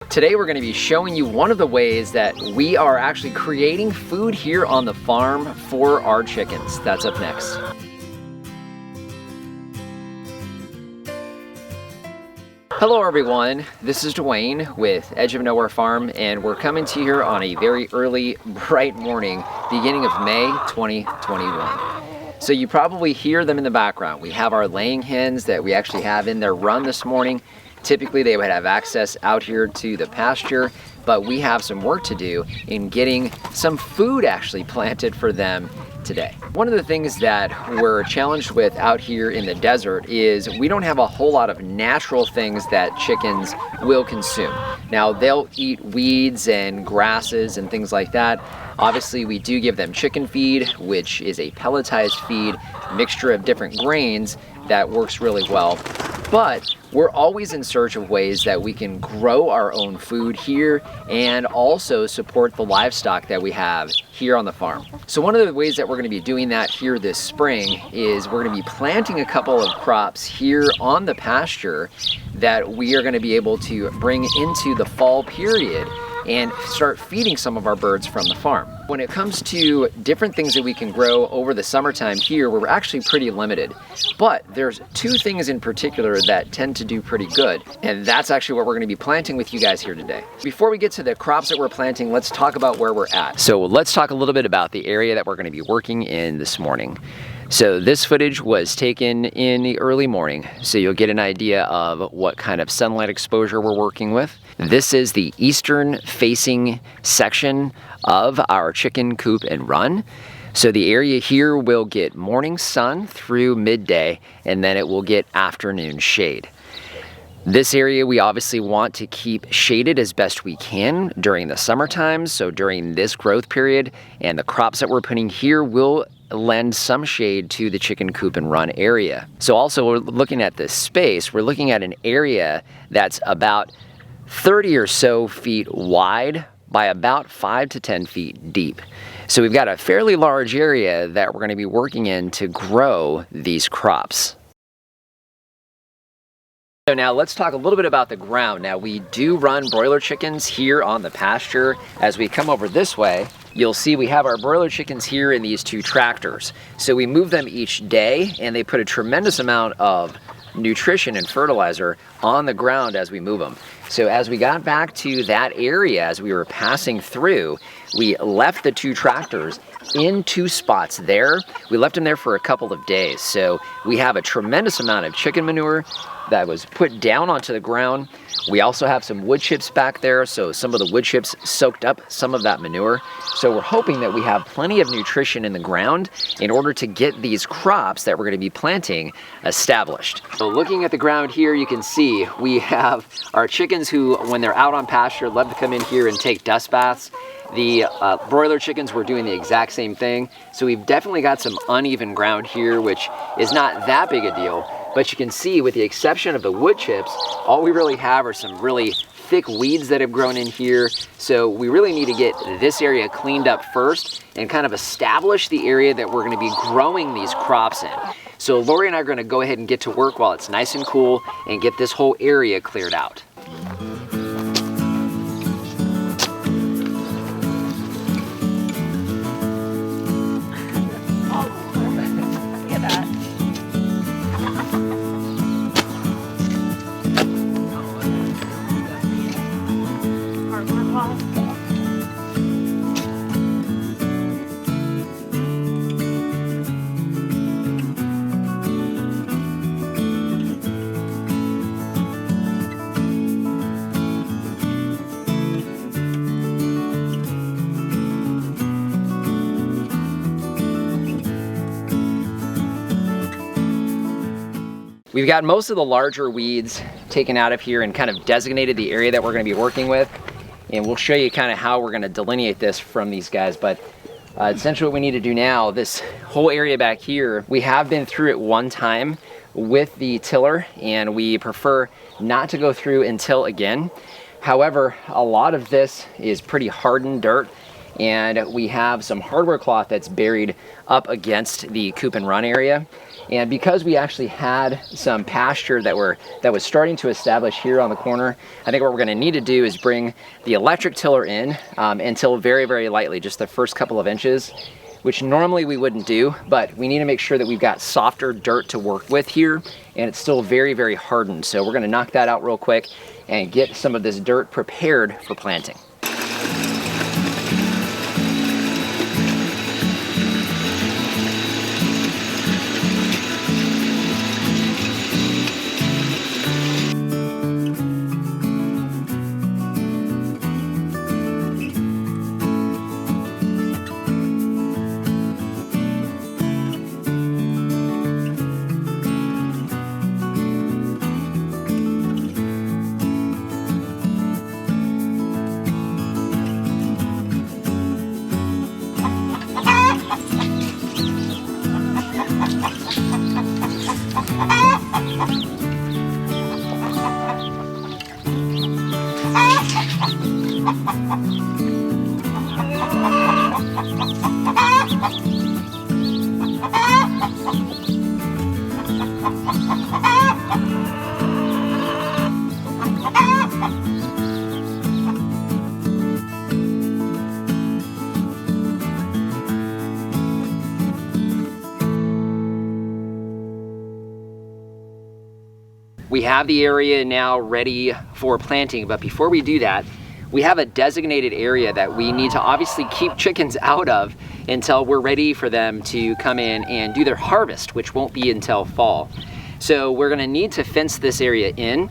Today we're going to be showing you one of the ways that we are actually creating food here on the farm for our chickens. That's up next. Hello everyone, this is Dwayne with Edge of Nowhere Farm, and we're coming to you here on a very early, bright morning, beginning of May 2021. So you probably hear them in the background. We have our laying hens that we actually have in their run this morning. Typically they would have access out here to the pasture, but we have some work to do in getting some food actually planted for them today. One of the things that we're challenged with out here in the desert is we don't have a whole lot of natural things that chickens will consume. Now they'll eat weeds and grasses and things like that. Obviously we do give them chicken feed, which is a pelletized feed, mixture of different grains that works really well. But we're always in search of ways that we can grow our own food here and also support the livestock that we have here on the farm. So one of the ways that we're going to be doing that here this spring is we're going to be planting a couple of crops here on the pasture that we are going to be able to bring into the fall period and start feeding some of our birds from the farm. When it comes to different things that we can grow over the summertime here, we're actually pretty limited. But there's two things in particular that tend to do pretty good, and that's actually what we're going to be planting with you guys here today. Before we get to the crops that we're planting, let's talk about where we're at. So let's talk a little bit about the area that we're going to be working in this morning. So this footage was taken in the early morning, so you'll get an idea of what kind of sunlight exposure we're working with. This is the eastern facing section of our chicken coop and run. So the area here will get morning sun through midday, and then it will get afternoon shade. This area we obviously want to keep shaded as best we can during the summertime, so during this growth period, and the crops that we're putting here will lend some shade to the chicken coop and run area. So also we're looking at this space, we're looking at an area that's about 30 or so feet wide by about 5 to 10 feet deep. So we've got a fairly large area that we're going to be working in to grow these crops. So now let's talk a little bit about the ground. Now we do run broiler chickens here on the pasture. As we come over this way, you'll see we have our broiler chickens here in these two tractors. So we move them each day, and they put a tremendous amount of nutrition and fertilizer on the ground as we move them. So as we got back to that area, as we were passing through, we left the two tractors in two spots there. We left them there for a couple of days. So we have a tremendous amount of chicken manure that was put down onto the ground. We also have some wood chips back there, so some of the wood chips soaked up some of that manure. So we're hoping that we have plenty of nutrition in the ground in order to get these crops that we're going to be planting established. So looking at the ground here, you can see we have our chickens who, when they're out on pasture, love to come in here and take dust baths. The broiler chickens were doing the exact same thing. So we've definitely got some uneven ground here, which is not that big a deal. But you can see, with the exception of the wood chips, all we really have are some really thick weeds that have grown in here. So we really need to get this area cleaned up first and kind of establish the area that we're going to be growing these crops in. So Lori and I are going to go ahead and get to work while it's nice and cool and get this whole area cleared out. We've got most of the larger weeds taken out of here and kind of designated the area that we're going to be working with. And we'll show you kind of how we're going to delineate this from these guys. But essentially what we need to do now, this whole area back here, we have been through it one time with the tiller, and we prefer not to go through and till again. However, a lot of this is pretty hardened dirt, and we have some hardware cloth that's buried up against the coop and run area. And because we actually had some pasture that was starting to establish here on the corner, I think what we're going to need to do is bring the electric tiller in and till very, very lightly, just the first couple of inches, which normally we wouldn't do, but we need to make sure that we've got softer dirt to work with here, and it's still very, very hardened. So we're going to knock that out real quick and get some of this dirt prepared for planting. We have the area now ready for planting, but before we do that, we have a designated area that we need to obviously keep chickens out of until we're ready for them to come in and do their harvest, which won't be until fall. So we're gonna need to fence this area in.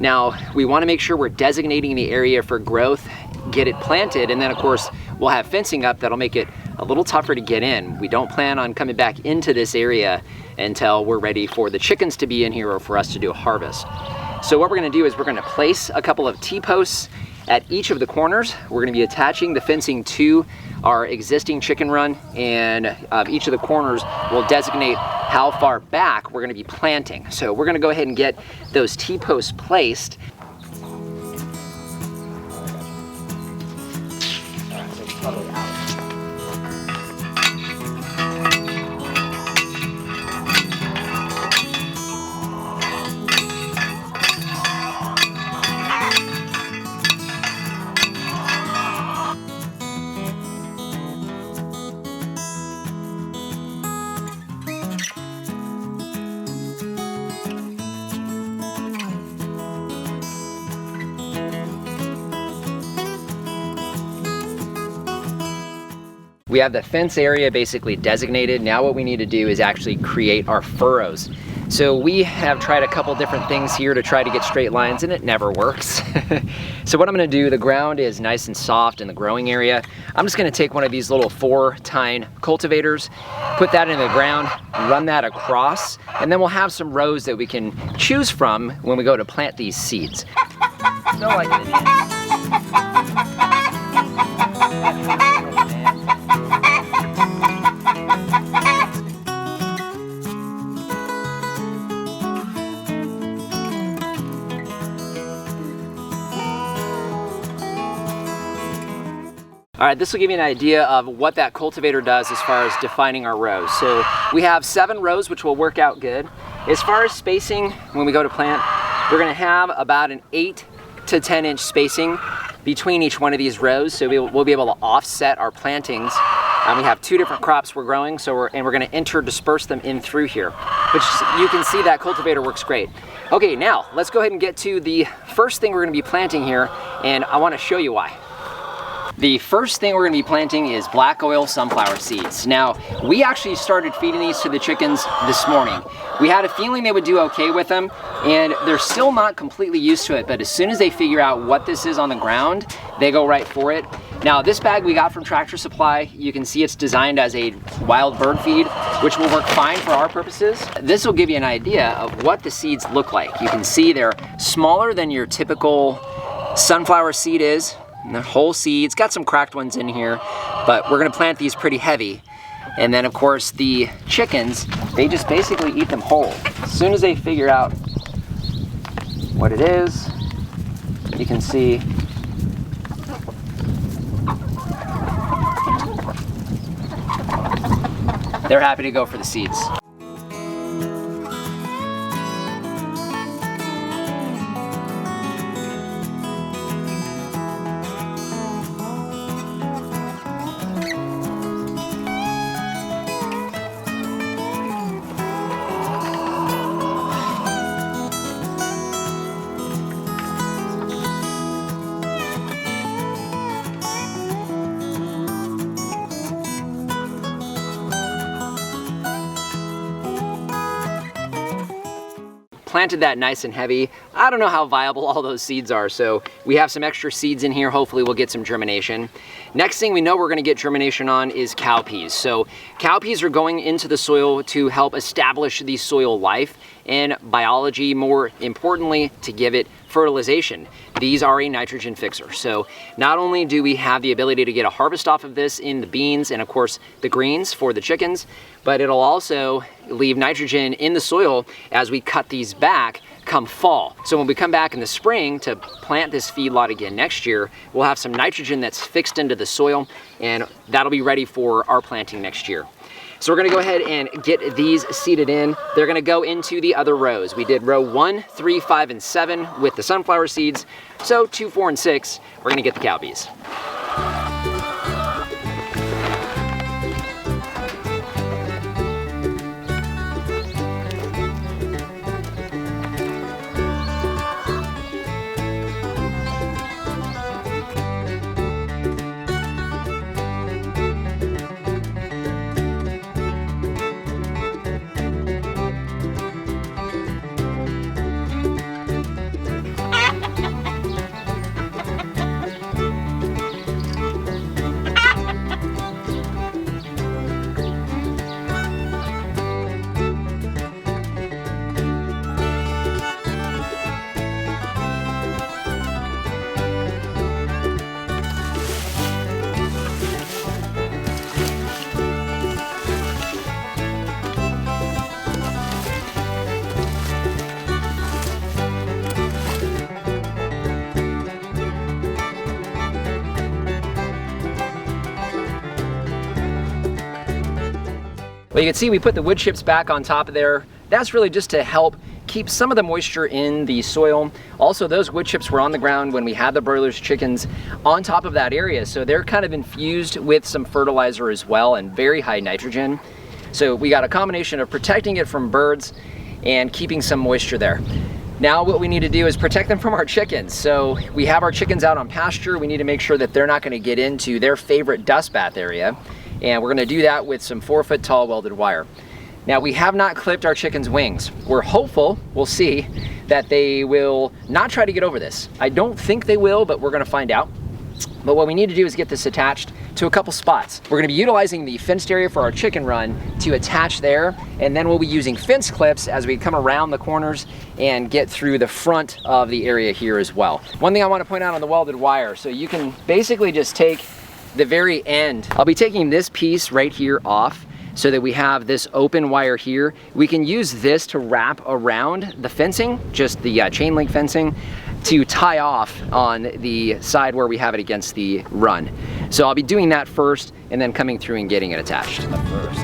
Now, we wanna make sure we're designating the area for growth, get it planted, and then of course, we'll have fencing up that'll make it a little tougher to get in. We don't plan on coming back into this area until we're ready for the chickens to be in here or for us to do a harvest. So what we're gonna do is we're gonna place a couple of T-posts at each of the corners. We're gonna be attaching the fencing to our existing chicken run, and each of the corners will designate how far back we're gonna be planting. So we're gonna go ahead and get those T-posts placed. We have the fence area basically designated. Now what we need to do is actually create our furrows. So we have tried a couple different things here to try to get straight lines, and it never works. So what I'm gonna do, the ground is nice and soft in the growing area. I'm just gonna take one of these little 4-tine cultivators, put that in the ground, run that across, and then we'll have some rows that we can choose from when we go to plant these seeds. Still like it. All right, this will give you an idea of what that cultivator does as far as defining our rows. So we have 7 rows, which will work out good. As far as spacing, when we go to plant, we're gonna have about an 8 to 10 inch spacing between each one of these rows. So we'll be able to offset our plantings. We have 2 different crops we're growing, so we're gonna interdisperse them in through here, which you can see that cultivator works great. Okay, now let's go ahead and get to the first thing we're gonna be planting here, and I wanna show you why. The first thing we're gonna be planting is black oil sunflower seeds. Now, we actually started feeding these to the chickens this morning. We had a feeling they would do okay with them, and they're still not completely used to it, but as soon as they figure out what this is on the ground, they go right for it. Now, this bag we got from Tractor Supply, you can see it's designed as a wild bird feed, which will work fine for our purposes. This will give you an idea of what the seeds look like. You can see they're smaller than your typical sunflower seed is. And the whole seeds, got some cracked ones in here, but we're gonna plant these pretty heavy. And then of course the chickens, they just basically eat them whole. As soon as they figure out what it is, you can see they're happy to go for the seeds. Planted that nice and heavy. I don't know how viable all those seeds are, so we have some extra seeds in here. Hopefully we'll get some germination. Next thing we know we're gonna get germination on is cowpeas. So cowpeas are going into the soil to help establish the soil life and biology, more importantly, to give it fertilization. These are a nitrogen fixer. So not only do we have the ability to get a harvest off of this in the beans and of course the greens for the chickens, but it'll also leave nitrogen in the soil as we cut these back come fall. So when we come back in the spring to plant this feedlot again next year, we'll have some nitrogen that's fixed into the soil, and that'll be ready for our planting next year. So we're gonna go ahead and get these seeded in. They're gonna go into the other rows. We did row 1, 3, 5, and 7 with the sunflower seeds. So 2, 4, and 6, we're gonna get the cowpeas. Well, you can see we put the wood chips back on top of there. That's really just to help keep some of the moisture in the soil. Also, those wood chips were on the ground when we had the broilers chickens on top of that area, so they're kind of infused with some fertilizer as well and very high nitrogen. So we got a combination of protecting it from birds and keeping some moisture there. Now what we need to do is protect them from our chickens. So we have our chickens out on pasture. We need to make sure that they're not going to get into their favorite dust bath area. And we're going to do that with some 4-foot tall welded wire. Now we have not clipped our chickens' wings. We're hopeful, we'll see, that they will not try to get over this. I don't think they will, but we're going to find out. But what we need to do is get this attached to a couple spots. We're going to be utilizing the fenced area for our chicken run to attach there, and then we'll be using fence clips as we come around the corners and get through the front of the area here as well. One thing I want to point out on the welded wire, so you can basically just take the very end. I'll be taking this piece right here off so that we have this open wire here. We can use this to wrap around the fencing, just the chain link fencing, to tie off on the side where we have it against the run. So I'll be doing that first and then coming through and getting it attached first.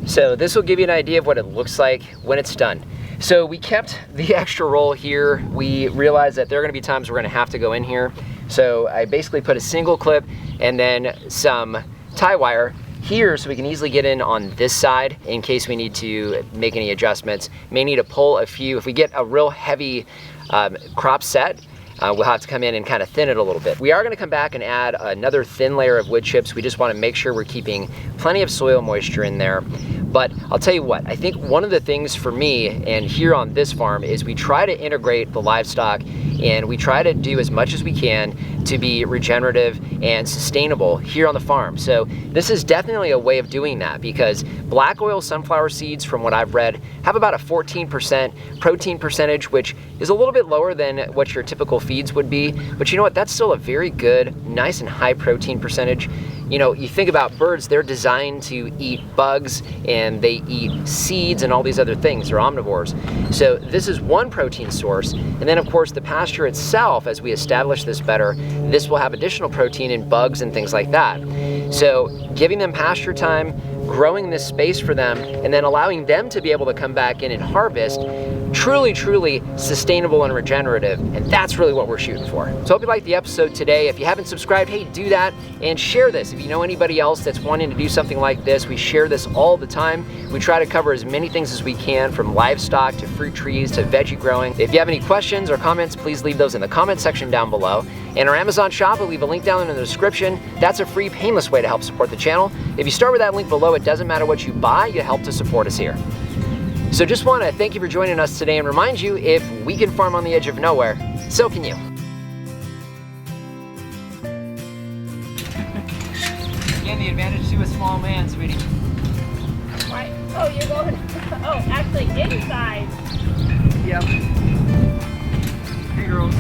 So this will give you an idea of what it looks like when it's done. So we kept the extra roll here. We realized that there are gonna be times we're gonna have to go in here. So I basically put a single clip and then some tie wire here so we can easily get in on this side in case we need to make any adjustments. May need to pull a few. If we get a real heavy crop set, we'll have to come in and kind of thin it a little bit. We are gonna come back and add another thin layer of wood chips. We just wanna make sure we're keeping plenty of soil moisture in there. But I'll tell you what, I think one of the things for me and here on this farm is we try to integrate the livestock, and we try to do as much as we can to be regenerative and sustainable here on the farm. So this is definitely a way of doing that, because black oil sunflower seeds, from what I've read, have about a 14% protein percentage, which is a little bit lower than what your typical feeds would be. But you know what, that's still a very good, nice and high protein percentage. You know, you think about birds, they're designed to eat bugs and they eat seeds and all these other things. They're omnivores. So this is one protein source. And then of course the pasture itself, as we establish this better, this will have additional protein in bugs and things like that. So giving them pasture time, growing this space for them, and then allowing them to be able to come back in and harvest, truly, truly sustainable and regenerative. And that's really what we're shooting for. So I hope you liked the episode today. If you haven't subscribed, hey, do that and share this. If you know anybody else that's wanting to do something like this, we share this all the time. We try to cover as many things as we can, from livestock to fruit trees to veggie growing. If you have any questions or comments, please leave those in the comment section down below. And our Amazon shop, we'll leave a link down in the description. That's a free, painless way to help support the channel. If you start with that link below, it doesn't matter what you buy, you help to support us here. So just want to thank you for joining us today and remind you, if we can farm on the edge of nowhere, so can you. Again, the advantage to a small man, sweetie. Why? Oh, you're going, oh, actually inside. Yep. Hey girls.